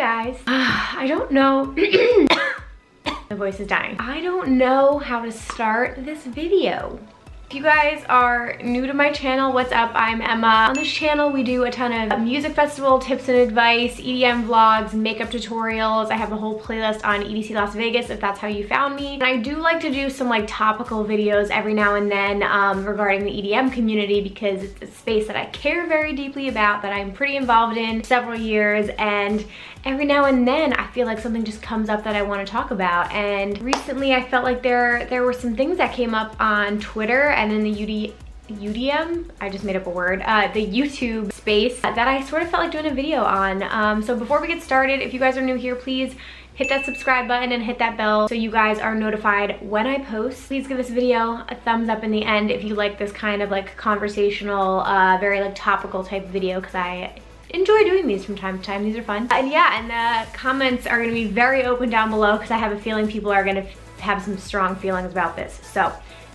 guys. I don't know. My voice is dying. I don't know how to start this video. If you guys are new to my channel, what's up? I'm Emma. On this channel, we do a ton of music festival tips and advice, EDM vlogs, makeup tutorials. I have a whole playlist on EDC Las Vegas if that's how you found me. And I do like to do some like topical videos every now and then regarding the EDM community because it's a space that I care very deeply about, that I'm pretty involved in several years, and every now and then I feel like something just comes up that I want to talk about. And recently I felt like there were some things that came up on Twitter and in the UDM, I just made up a word, the YouTube space that I sort of felt like doing a video on. So before we get started, if you guys are new here, please hit that subscribe button and hit that bell so you guys are notified when I post. Please give this video a thumbs up in the end if you like this kind of like conversational, very like topical type video, because I enjoy doing these from time to time. These are fun. And yeah, and the comments are gonna be very open down below because I have a feeling people are gonna have some strong feelings about this. So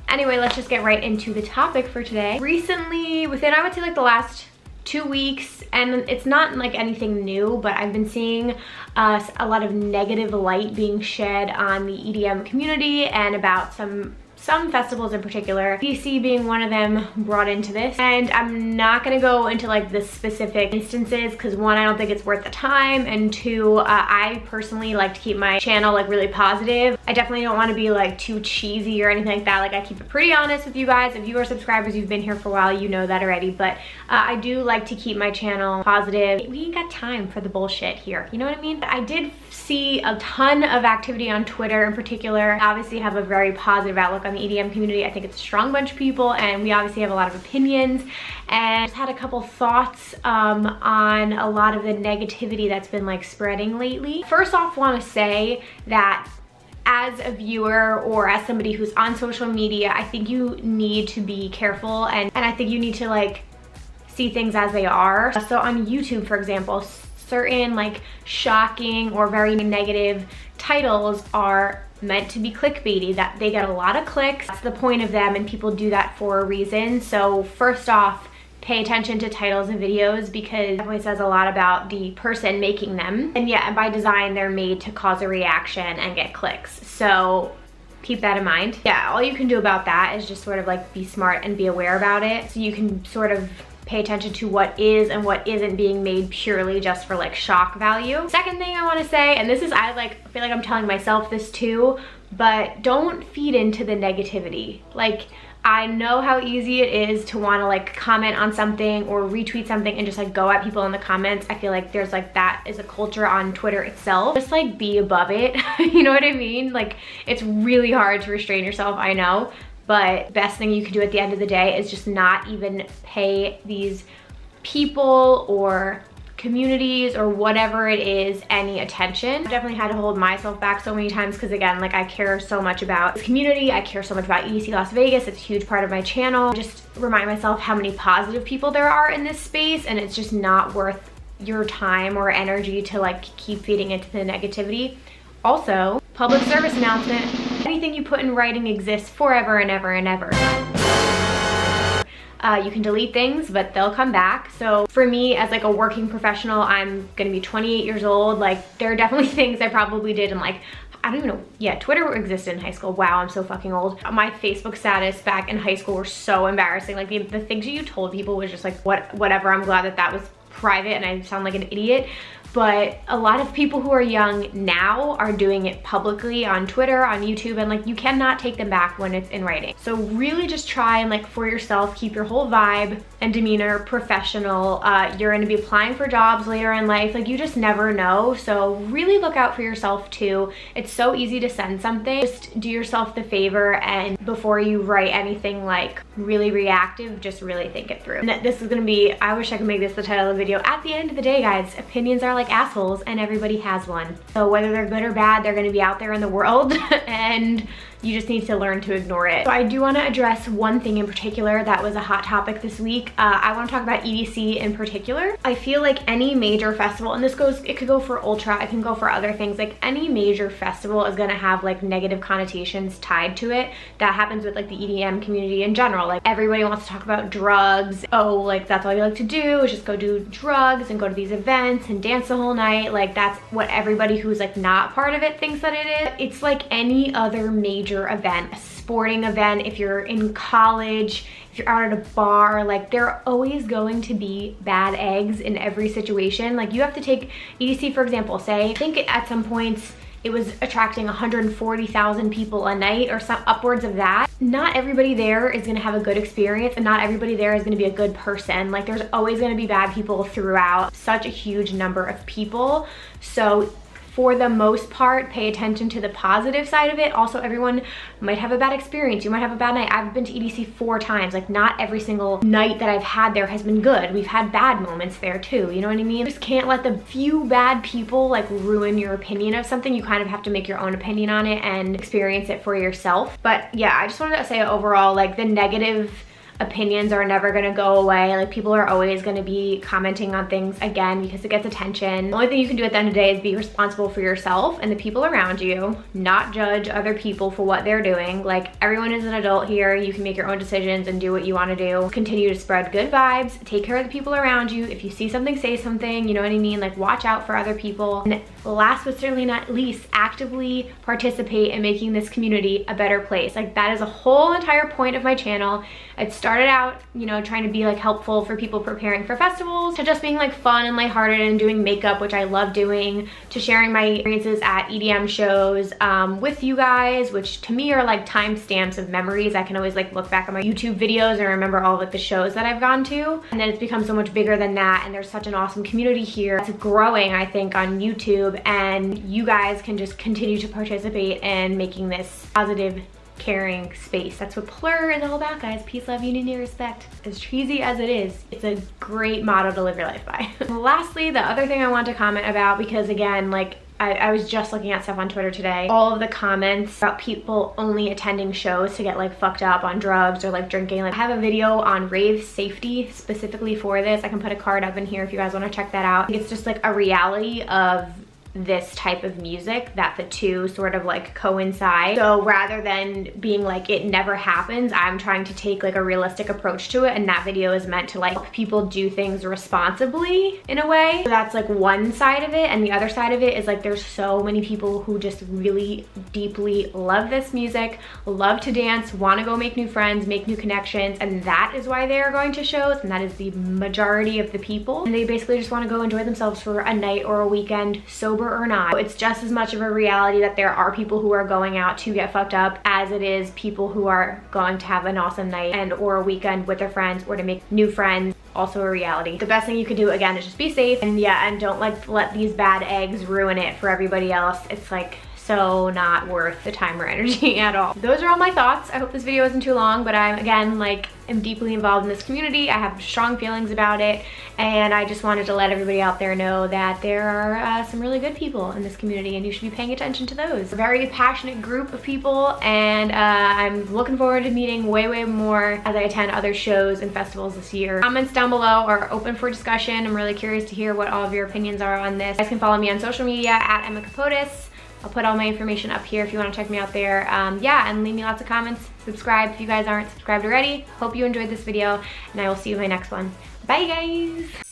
anyway, let's just get right into the topic for today. Recently, within I would say like the last 2 weeks, and it's not like anything new, but I've been seeing a lot of negative light being shed on the EDM community and about some festivals in particular, DC being one of them, brought into this. And I'm not gonna go into like the specific instances because one, I don't think it's worth the time, and two, I personally like to keep my channel like really positive. I definitely don't want to be like too cheesy or anything like that. Like I keep it pretty honest with you guys. If you are subscribers, you've been here for a while, you know that already, but I do like to keep my channel positive. We ain't got time for the bullshit here, you know what I mean? I did see a ton of activity on Twitter in particular. I obviously have a very positive outlook on the EDM community. I think it's a strong bunch of people, and we obviously have a lot of opinions, and I just had a couple thoughts on a lot of the negativity that's been like spreading lately. First off, want to say that as a viewer or as somebody who's on social media, I think you need to be careful, and I think you need to like see things as they are. So on YouTube, for example, certain like shocking or very negative titles are meant to be clickbaity, that they get a lot of clicks. That's the point of them, and people do that for a reason. So first off, pay attention to titles and videos because it always says a lot about the person making them. And yeah, by design, they're made to cause a reaction and get clicks. So keep that in mind. Yeah, all you can do about that is just sort of like be smart and be aware about it. So you can sort of pay attention to what is and what isn't being made purely just for like shock value. Second thing I want to say, and this is, I feel like I'm telling myself this too, but don't feed into the negativity. Like, I know how easy it is to want to like comment on something or retweet something and just like go at people in the comments. I feel like there's like, that is a culture on Twitter itself. Just like be above it. You know what I mean? Like, it's really hard to restrain yourself, I know. But best thing you can do at the end of the day is just not even pay these people or communities or whatever it is any attention. I've definitely had to hold myself back so many times because again, like I care so much about this community. I care so much about EDC Las Vegas. It's a huge part of my channel. Just remind myself how many positive people there are in this space, and it's just not worth your time or energy to like keep feeding into the negativity. Also, public service announcement. Anything you put in writing exists forever and ever and ever. You can delete things, but they'll come back. So for me, as like a working professional, I'm gonna be 28 years old. Like, there are definitely things I probably did in like, I don't even know. Yeah, Twitter existed in high school. Wow, I'm so fucking old. My Facebook status back in high school were so embarrassing. Like the things you told people was just like, whatever. I'm glad that that was private and I sound like an idiot. But a lot of people who are young now are doing it publicly on Twitter, on YouTube, and like you cannot take them back when it's in writing. So really just try and like for yourself, keep your whole vibe and demeanor professional. You're gonna be applying for jobs later in life, like you just never know. So really look out for yourself too. It's so easy to send something. Just do yourself the favor, and before you write anything like really reactive, just really think it through. And this is gonna be, I wish I could make this the title of the video. At the end of the day, guys, opinions are like assholes and everybody has one. So whether they're good or bad, they're gonna be out there in the world and You just need to learn to ignore it. So I do want to address one thing in particular that was a hot topic this week. I want to talk about EDC in particular. I feel like any major festival, and it could go for ultra, it can go for other things, like any major festival is gonna have like negative connotations tied to it. That happens with like the EDM community in general. Like everybody wants to talk about drugs. Oh, like that's all you like to do is just go do drugs and go to these events and dance the whole night. Like that's what everybody who's like not part of it thinks that it is. It's like any other major event, a sporting event, if you're in college, if you're out at a bar, like there are always going to be bad eggs in every situation. Like you have to take EDC, for example, say, I think at some points it was attracting 140,000 people a night or some upwards of that. Not everybody there is gonna have a good experience, and not everybody there is gonna be a good person. Like there's always gonna be bad people throughout such a huge number of people. So for the most part, pay attention to the positive side of it. Also, everyone might have a bad experience. You might have a bad night. I've been to EDC 4 times. Like not every single night that I've had there has been good. We've had bad moments there too, you know what I mean? You just can't let the few bad people like ruin your opinion of something. You kind of have to make your own opinion on it and experience it for yourself. But yeah, I just wanted to say overall, like the negative opinions are never gonna go away. Like people are always gonna be commenting on things again because it gets attention. The only thing you can do at the end of the day is be responsible for yourself and the people around you, not judge other people for what they're doing. Like everyone is an adult here. You can make your own decisions and do what you wanna do. Continue to spread good vibes, take care of the people around you. If you see something, say something, you know what I mean? Like watch out for other people. And last but certainly not least, actively participate in making this community a better place. Like that is a whole entire point of my channel. It started out, you know, trying to be like helpful for people preparing for festivals, to just being like fun and lighthearted and doing makeup, which I love doing, to sharing my experiences at EDM shows with you guys, which to me are like timestamps of memories. I can always like look back on my YouTube videos and remember all of like the shows that I've gone to. And then it's become so much bigger than that, and there's such an awesome community here. It's growing, I think, on YouTube, and you guys can just continue to participate in making this positive, caring space. That's what Plur is all about, guys. Peace, love, unity, respect. As cheesy as it is, it's a great motto to live your life by. Lastly, the other thing I want to comment about, because again, like I was just looking at stuff on Twitter today, all of the comments about people only attending shows to get like fucked up on drugs or like drinking. Like I have a video on rave safety specifically for this. I can put a card up in here if you guys want to check that out. It's just like a reality of this type of music, that the two sort of like coincide. So rather than being like it never happens, I'm trying to take like a realistic approach to it, and that video is meant to like help people do things responsibly in a way. So that's like one side of it, and the other side of it is like there's so many people who just really deeply love this music, love to dance, want to go make new friends, make new connections, and that is why they are going to shows, and that is the majority of the people. And they basically just want to go enjoy themselves for a night or a weekend, sober or not. It's just as much of a reality that there are people who are going out to get fucked up as it is people who are going to have an awesome night and or a weekend with their friends or to make new friends. Also a reality. The best thing you could do again is just be safe, and yeah, and don't like let these bad eggs ruin it for everybody else. It's like so not worth the time or energy at all. Those are all my thoughts. I hope this video isn't too long, but I'm again like am deeply involved in this community. I have strong feelings about it, and I just wanted to let everybody out there know that there are some really good people in this community, and you should be paying attention to those. A very passionate group of people, and I'm looking forward to meeting way more as I attend other shows and festivals this year. Comments down below are open for discussion. I'm really curious to hear what all of your opinions are on this. You guys can follow me on social media at Kapotes. I'll put all my information up here if you want to check me out there. Yeah, and leave me lots of comments. Subscribe if you guys aren't subscribed already. Hope you enjoyed this video, and I will see you in my next one. Bye, guys.